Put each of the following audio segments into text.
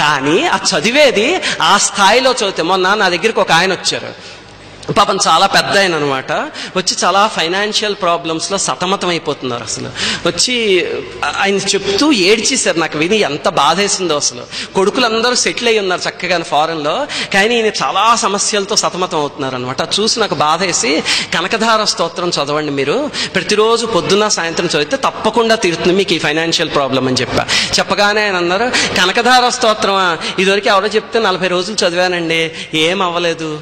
కానీ ఆ చదివేది ఆ స్థాయిలో చదివితే, మొన్న నా దగ్గరికి ఒక ఆయన వచ్చారు, పాపం చాలా పెద్ద ఆయన అనమాట, వచ్చి చాలా ఫైనాన్షియల్ ప్రాబ్లమ్స్లో సతమతం అయిపోతున్నారు. అసలు వచ్చి ఆయన చెప్తూ ఏడ్చేశారు. నాకు విని ఎంత బాధేసిందో. అసలు కొడుకులందరూ సెటిల్ అయ్యి ఉన్నారు చక్కగా ఫారెన్లో, కానీ ఈయన చాలా సమస్యలతో సతమతం అవుతున్నారు అనమాట. అది చూసి నాకు బాధేసి, కనకధార స్తోత్రం చదవండి మీరు, ప్రతిరోజు పొద్దున్న సాయంత్రం చదివితే తప్పకుండా తీరుతుంది మీకు ఈ ఫైనాన్షియల్ ప్రాబ్లం అని చెప్పగానే ఆయన అన్నారు, కనకధార స్తోత్రమా, ఇదివరకు ఎవరో చెప్తే 40 రోజులు చదివానండి, ఏం అవ్వలేదు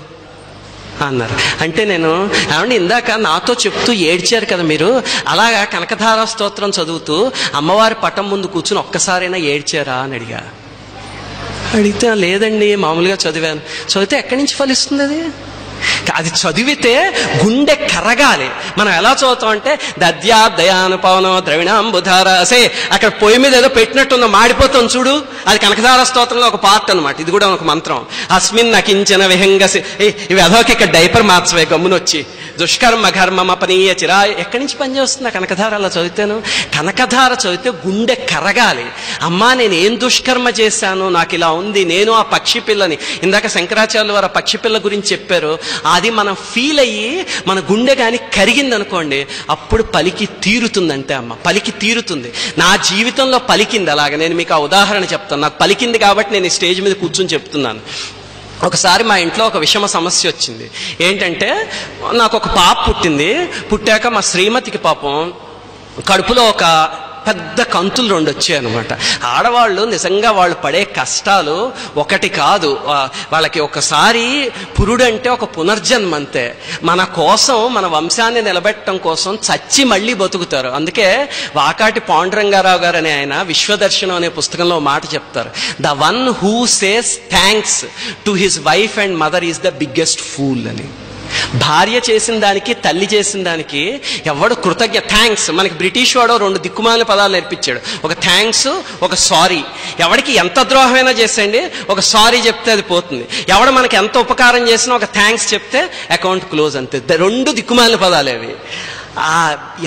అన్నారు. అంటే నేను ఏమండి, ఇందాక నాతో చెప్తూ ఏడ్చారు కదా మీరు, అలాగా కనకధార స్తోత్రం చదువుతూ అమ్మవారి పటం ముందు కూర్చుని ఒక్కసారైనా ఏడ్చారా అని అడిగితే లేదండి మామూలుగా చదివాను. చదివితే ఎక్కడి నుంచి ఫలిస్తుంది అది? అది చదివితే గుండె కరగాలి. మనం ఎలా చదువుతాం అంటే దద్యా దయానుపవనో ద్రవిణాంబుధార అసే, అక్కడ పొయ్యి మీద ఏదో పెట్టినట్టుందో మాడిపోతాం చూడు, అది కనకధార స్తోత్రంలో ఒక పార్ట్ అనమాట. ఇది కూడా ఒక మంత్రం. అస్మిన్ నకించన విహంగసి, ఇవి అదొక ఇక్కడ డైపర్ మార్చవే గమ్మునొచ్చి, దుష్కర్మ ఘర్మం అపనీయ చిరా, ఎక్కడి నుంచి పనిచేస్తుంది కనకధార అలా చదివితేను? కనకధార చదివితే గుండె కరగాలి. అమ్మా నేను ఏం దుష్కర్మ చేశాను, నాకు ఇలా ఉంది, నేను ఆ పక్షి పిల్లని, ఇందాక శంకరాచార్యులు వారు ఆ పక్షి పిల్ల గురించి చెప్పారు, అది మనం ఫీల్ అయ్యి మన గుండె కానీ కరిగింది అనుకోండి, అప్పుడు పలికి తీరుతుందంటే అమ్మ, పలికి తీరుతుంది. నా జీవితంలో పలికింది అలాగ. నేను మీకు ఆ ఉదాహరణ చెప్తాను. నాకు పలికింది కాబట్టి నేను ఈ స్టేజ్ మీద కూర్చొని చెప్తున్నాను. ఒకసారి మా ఇంట్లో ఒక విషమ సమస్య వచ్చింది. ఏంటంటే నాకు ఒక పాప పుట్టింది. పుట్టాక మా శ్రీమతికి పాపం కడుపులో ఒక పెద్ద కంతులు 2 వచ్చాయి అనమాట. ఆడవాళ్ళు నిజంగా వాళ్ళు పడే కష్టాలు ఒకటి కాదు. వాళ్ళకి ఒకసారి పురుడంటే ఒక పునర్జన్మ అంతే. మన కోసం, మన వంశాన్ని నిలబెట్టడం కోసం చచ్చి మళ్ళీ బతుకుతారు. అందుకే వాకాటి పాండురంగారావు గారు అనే ఆయన విశ్వదర్శనం అనే పుస్తకంలో మాట చెప్తారు, the one who says thanks to his wife and mother is the biggest pool అని. భార్య చేసిన దానికి, తల్లి చేసిన దానికి ఎవడు కృతజ్ఞ, థ్యాంక్స్. మనకి బ్రిటిష్ వాడు 2 దిక్కుమాలిన పదాలు నేర్పించాడు, ఒక థ్యాంక్స్, ఒక సారీ. ఎవడికి ఎంత ద్రోహమైనా చేసేయండి, ఒక సారీ చెప్తే అది పోతుంది. ఎవడు మనకి ఎంత ఉపకారం చేసినా ఒక థ్యాంక్స్ చెప్తే అకౌంట్ క్లోజ్. అంతే. 2 దిక్కుమాలిన పదాలు అవి.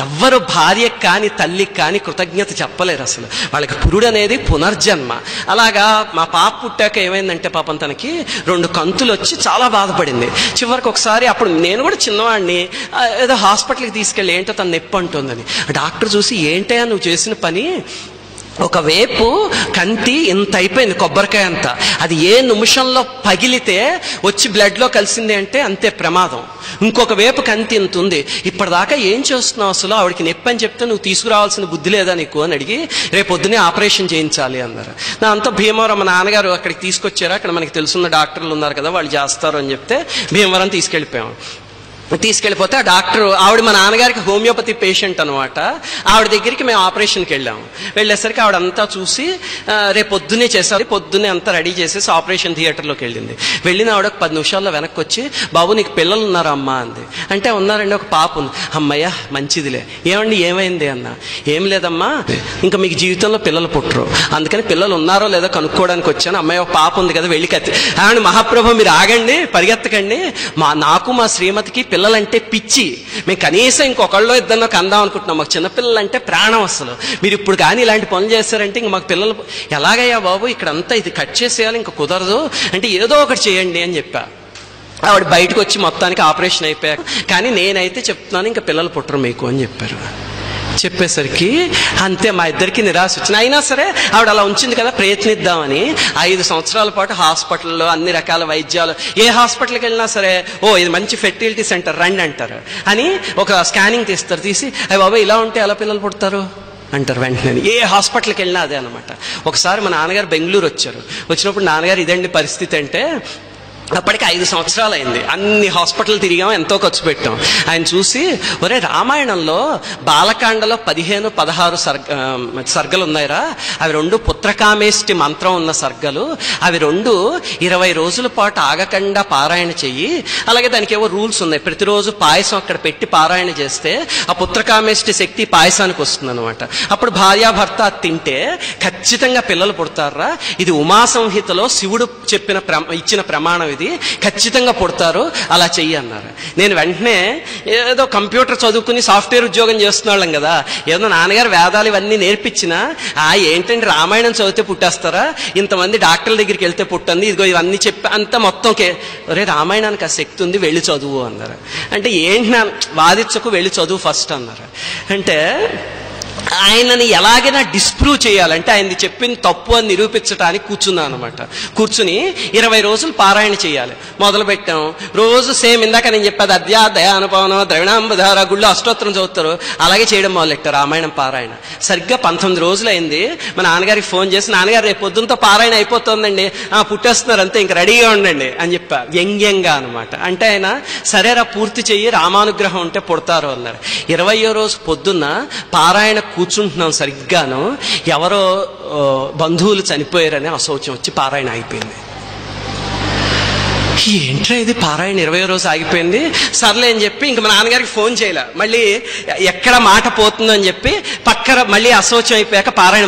ఎవ్వరు భార్యకి కానీ తల్లికి కానీ కృతజ్ఞత చెప్పలేరు అసలు. వాళ్ళకి పురుడు అనేది పునర్జన్మ. అలాగా మా పాప పుట్టాక ఏమైందంటే పాపం తనకి 2 కంతులు వచ్చి చాలా బాధపడింది. చివరికి ఒకసారి, అప్పుడు నేను కూడా చిన్నవాడిని, ఏదో హాస్పిటల్కి తీసుకెళ్ళి ఏంటో తను నొప్పి అంటుందని. డాక్టర్ చూసి, ఏంటయ్యా నువ్వు చేసిన పని, ఒకవైపు కంటి ఇంత అయిపోయింది, కొబ్బరికాయ అంతా, అది ఏ నిమిషంలో పగిలితే వచ్చి బ్లడ్లో కలిసింది అంటే అంతే ప్రమాదం. ఇంకొక వైపు కంటి ఇంత ఉంది, ఇప్పటిదాకా ఏం చేస్తున్నావు అసలు, ఆవిడకి నొప్పి అని చెప్తే నువ్వు తీసుకురావాల్సిన బుద్ధి లేదా నీకు అని అడిగి, రేపు పొద్దునే ఆపరేషన్ చేయించాలి అన్నారు. నా అంతా భీమవరం, మా నాన్నగారు అక్కడికి తీసుకొచ్చారు, అక్కడ మనకి తెలుసున్న డాక్టర్లు ఉన్నారు కదా, వాళ్ళు చేస్తారు అని చెప్తే భీమవరం తీసుకెళ్ళిపోయాం. తీసుకెళ్ళిపోతే ఆ డాక్టర్, ఆవిడ మా నాన్నగారికి హోమియోపతి పేషెంట్ అనమాట, ఆవిడ దగ్గరికి మేము ఆపరేషన్కి వెళ్ళాము. వెళ్ళేసరికి ఆవిడంతా చూసి రేపు పొద్దునే చేశారు, పొద్దున్నే అంతా రెడీ చేసేసి ఆపరేషన్ థియేటర్లోకి వెళ్ళింది. వెళ్ళిన ఆవిడ 10 నిమిషాల్లో వెనక్కి వచ్చి, బాబు నీకు పిల్లలు ఉన్నారా అమ్మా అంది. అంటే ఉన్నారండి, ఒక పాప ఉంది. అమ్మయ్య మంచిదిలే. ఏమండి ఏమైంది అన్న. ఏం లేదమ్మా, ఇంకా మీకు జీవితంలో పిల్లలు పుట్టరు, అందుకని పిల్లలు ఉన్నారో లేదో కనుక్కోవడానికి వచ్చాను. అమ్మాయి ఒక పాప ఉంది కదా, వెళ్ళి కత్తి. ఆవిడ, మహాప్రభు మీరు ఆగండి, పరిగెత్తకండి, నాకు మా శ్రీమతికి పిల్లలంటే పిచ్చి, మేము కనీసం ఇంకొకళ్ళో ఇద్దరినో కందాం అనుకుంటున్నాం, మాకు చిన్నపిల్లలంటే ప్రాణం అసలు. మీరు ఇప్పుడు కానీ ఇలాంటి పనులు చేస్తారంటే ఇంక మాకు పిల్లలు ఎలాగయ్యా బాబు, ఇక్కడంతా ఇది కట్ చేసేయాలి, ఇంకా కుదరదు అంటే ఏదో ఒకటి చేయండి అని చెప్పా. ఆవిడ బయటకు వచ్చి మొత్తానికి ఆపరేషన్ అయిపోయాక, కానీ నేనైతే చెప్తున్నాను ఇంకా పిల్లలు పుట్టరు మీకు అని చెప్పారు. చెప్పేసరికి అంతే మా ఇద్దరికి నిరాశ వచ్చింది. అయినా సరే ఆవిడ అలా ఉంచింది కదా, ప్రయత్నిద్దామని 5 సంవత్సరాల పాటు హాస్పిటల్లో అన్ని రకాల వైద్యాలు, ఏ హాస్పిటల్కి వెళ్ళినా సరే, ఓ ఇది మంచి ఫెర్టిలిటీ సెంటర్ రండి అంటారు అని ఒక స్కానింగ్ తీస్తారు. తీసి అయ్యి బాబా ఇలా ఉంటే ఎలా పిల్లలు పుడతారు అంటారు వెంటనే. ఏ హాస్పిటల్కి వెళ్ళినా అదే అనమాట. ఒకసారి మా నాన్నగారు బెంగళూరు వచ్చారు. వచ్చినప్పుడు నాన్నగారు ఇదండి పరిస్థితి అంటే, అప్పటికి 5 సంవత్సరాలు అయింది, అన్ని హాస్పిటల్ తిరిగాం, ఎంతో ఖర్చు పెట్టాం. ఆయన చూసి, ఒరే రామాయణంలో బాలకాండలో 15-16 సర్గలు ఉన్నాయిరా, అవి 2 పుత్రకామేష్టి మంత్రం ఉన్న సర్గలు, అవి 2 20 రోజుల పాటు ఆగకుండా పారాయణ చెయ్యి. అలాగే దానికి ఏవో రూల్స్ ఉన్నాయి, ప్రతిరోజు పాయసం అక్కడ పెట్టి పారాయణ చేస్తే ఆ పుత్రకామేష్టి శక్తి పాయసానికి వస్తుంది అనమాట. అప్పుడు భార్యాభర్త తింటే ఖచ్చితంగా పిల్లలు పుడతారా. ఇది ఉమా సంహితలో శివుడు ఇచ్చిన ప్రమాణం ఇది. అనేది, ఖచ్చితంగా పుడతారు, అలా చెయ్యి అన్నారు. నేను వెంటనే ఏదో కంప్యూటర్ చదువుకుని సాఫ్ట్వేర్ ఉద్యోగం చేస్తున్న వాళ్ళం కదా, ఏదో నాన్నగారు వేదాలు ఇవన్నీ నేర్పించినా ఏంటంటే రామాయణం చదివితే పుట్టేస్తారా, ఇంతమంది డాక్టర్ల దగ్గరికి వెళ్తే పుట్టింది, ఇదిగో ఇవన్నీ చెప్పి అంతా మొత్తం ఒరే రామాయణానికి ఆ శక్తి ఉంది, వెళ్ళి చదువు అన్నారు. అంటే ఏంటి నా వాదించకు, వెళ్ళి చదువు ఫస్ట్ అన్నారు. అంటే ఆయనని ఎలాగైనా డిస్ప్రూవ్ చేయాలంటే ఆయనది చెప్పింది తప్పు అని నిరూపించడానికి కూర్చున్నాను అనమాట. కూర్చుని 20 రోజులు పారాయణ చేయాలి మొదలు పెట్టాం. రోజు సేమ్ ఇందాక నేను చెప్పేది అధ్యాదయ అనుపవనం ద్రవిణాంబధార గుళ్ళు అష్టోత్తరం చదువుతారు, అలాగే చేయడం మొదలెట్టారు రామాయణం పారాయణ. సరిగ్గా 19 రోజులు అయింది. మా నాన్నగారికి ఫోన్ చేసి, నాన్నగారు రేపు పొద్దున్నతో పారాయణ అయిపోతుందండి, పుట్టేస్తున్నారు అంతే, ఇంక రెడీగా ఉండండి అని చెప్పా, వ్యంగ్యంగా అనమాట. అంటే ఆయన సరేరా పూర్తి చెయ్యి, రామానుగ్రహం ఉంటే పుడతారు అన్నారు. 20వ రోజు పొద్దున్న పారాయణ కూర్చుంటున్నాం, సరిగ్గాను ఎవరో బంధువులు చనిపోయారని అశౌచం వచ్చి పారాయణ ఆగిపోయింది. ఏంట్రా ఇది, పారాయణ 20వ రోజు ఆగిపోయింది. సర్లే అని చెప్పి ఇంక మా నాన్నగారికి ఫోన్ చేయలే, మళ్ళీ ఎక్కడ మాట పోతుందో అని చెప్పి పక్కన మళ్ళీ అశౌచం అయిపోయాక పారాయణ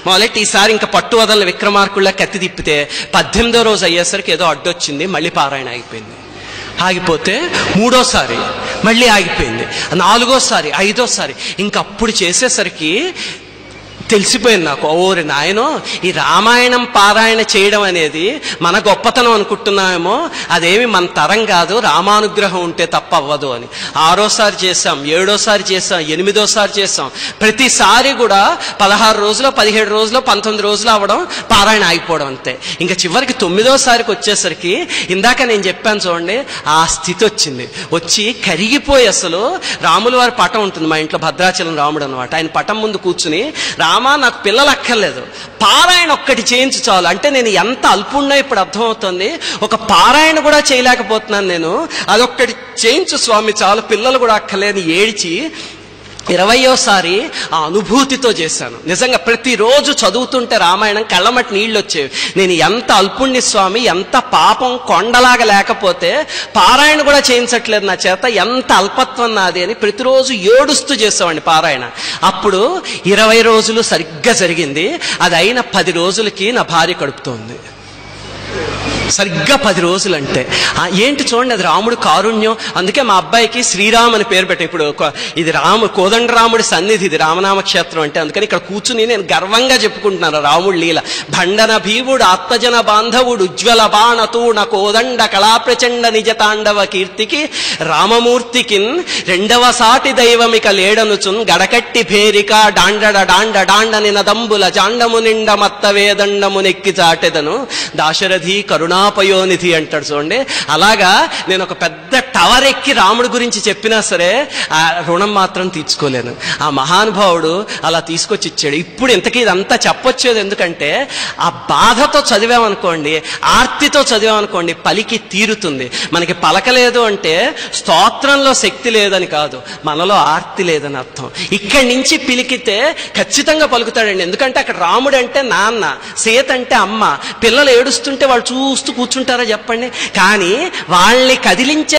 మొదలెట్టి ఈసారి ఇంకా పట్టు వదలని విక్రమార్కుల్లా కత్తి తిప్పితే 18వ రోజు అయ్యేసరికి ఏదో అడ్డొచ్చింది, మళ్ళీ పారాయణ ఆగిపోయింది. ఆగిపోతే 3వసారి మళ్ళీ ఆగిపోయింది, 4వసారి 5వసారి. ఇంకప్పుడు చేసేసరికి తెలిసిపోయింది నాకు, ఓరి నాయనో ఈ రామాయణం పారాయణ చేయడం అనేది మన గొప్పతనం అనుకుంటున్నామేమో, అదేమి మన తరం కాదు, రామానుగ్రహం ఉంటే తప్ప అవ్వదు అని. 6వసారి చేసాం, 7వసారి చేసాం, 8వసారి చేసాం. ప్రతిసారి కూడా 16 రోజులు 17 రోజులు 19 రోజులు అవ్వడం, పారాయణ ఆగిపోవడం అంతే. ఇంకా చివరికి 9వసారికి వచ్చేసరికి ఇందాక నేను చెప్పాను చూడండి, ఆ స్థితి వచ్చింది. వచ్చి కరిగిపోయి అసలు రాముల వారి పటం ఉంటుంది మా ఇంట్లో, భద్రాచలం రాముడు అనమాట. ఆయన పటం ముందు కూర్చుని, రామా నాకు పిల్లలు అక్కర్లేదు, పారాయణ ఒక్కటి చేయించు చాలు. అంటే నేను ఎంత అల్పుణ్ణో ఇప్పుడు అర్థమవుతుంది, ఒక పారాయణ కూడా చేయలేకపోతున్నాను నేను, అదొక్కటి చేయించు స్వామి చాలు, పిల్లలు కూడా అక్కర్లేని ఏడ్చి 20వసారి ఆ అనుభూతితో చేశాను. నిజంగా ప్రతిరోజు చదువుతుంటే రామాయణం కళ్ళమట్టి నీళ్ళు వచ్చేవి. నేను ఎంత అల్పుణ్ణి స్వామి, ఎంత పాపం కొండలాగా లేకపోతే పారాయణ కూడా చేయించట్లేదు నా చేత, ఎంత అల్పత్వం నాది అని ప్రతిరోజు ఏడుస్తూ చేసామండి పారాయణ. అప్పుడు 20 రోజులు సరిగ్గా జరిగింది. అది అయిన 10 రోజులకి నా భార్య కడుపుతోంది. సరిగ్గా 10 రోజులు అంటే ఏంటి చూడండి, అది రాముడు కారుణ్యం. అందుకే మా అబ్బాయికి శ్రీరామ్ అని పేరు పెట్టాను. ఇప్పుడు ఇది కోదండరాముడి సన్నిధి, ఇది రామనామ క్షేత్రం అంటే, అందుకని ఇక్కడ కూర్చుని నేను గర్వంగా చెప్పుకుంటున్నాను రాముడి లీల. భండన భీవుడు ఆత్మజన బాంధవుడు ఉజ్వల బాణతూణ కోదండ కళాప్రచండ నిజతాండవ కీర్తికి రామమూర్తికిన్ 2వ సాటి దైవమిక లేడనుచున్ గడకట్టి భేరిక డాండడ డాండ డాండ నినదంబుల జాండము నిండ మత్తవేదండము నెక్కి చాటెదను దాశరథి కరుణాపయోనిధి అంటాడు చూడండి. అలాగా నేను ఒక పెద్ద టవర్ ఎక్కి రాముడి గురించి చెప్పినా సరే ఆ రుణం మాత్రం తీర్చుకోలేను. ఆ మహానుభావుడు అలా తీసుకొచ్చి ఇచ్చాడు. ఇప్పుడు ఇంతకీ ఇదంతా చెప్పొచ్చేది ఎందుకంటే, ఆ బాధతో చదివామనుకోండి, ఆర్తితో చదివామనుకోండి, పలికి తీరుతుంది. మనకి పలకలేదు అంటే స్తోత్రంలో శక్తి లేదని కాదు, మనలో ఆర్తి లేదని అర్థం. ఇక్కడి నుంచి పిలికితే ఖచ్చితంగా పలుకుతాడండి. ఎందుకంటే అక్కడ రాముడు అంటే నాన్న, సీత అంటే అమ్మ. పిల్లలు ఏడుస్తుంటే వాళ్ళు చూస్తూ కూర్చుంటారా చెప్పండి? కానీ వాళ్ళని కదిలించే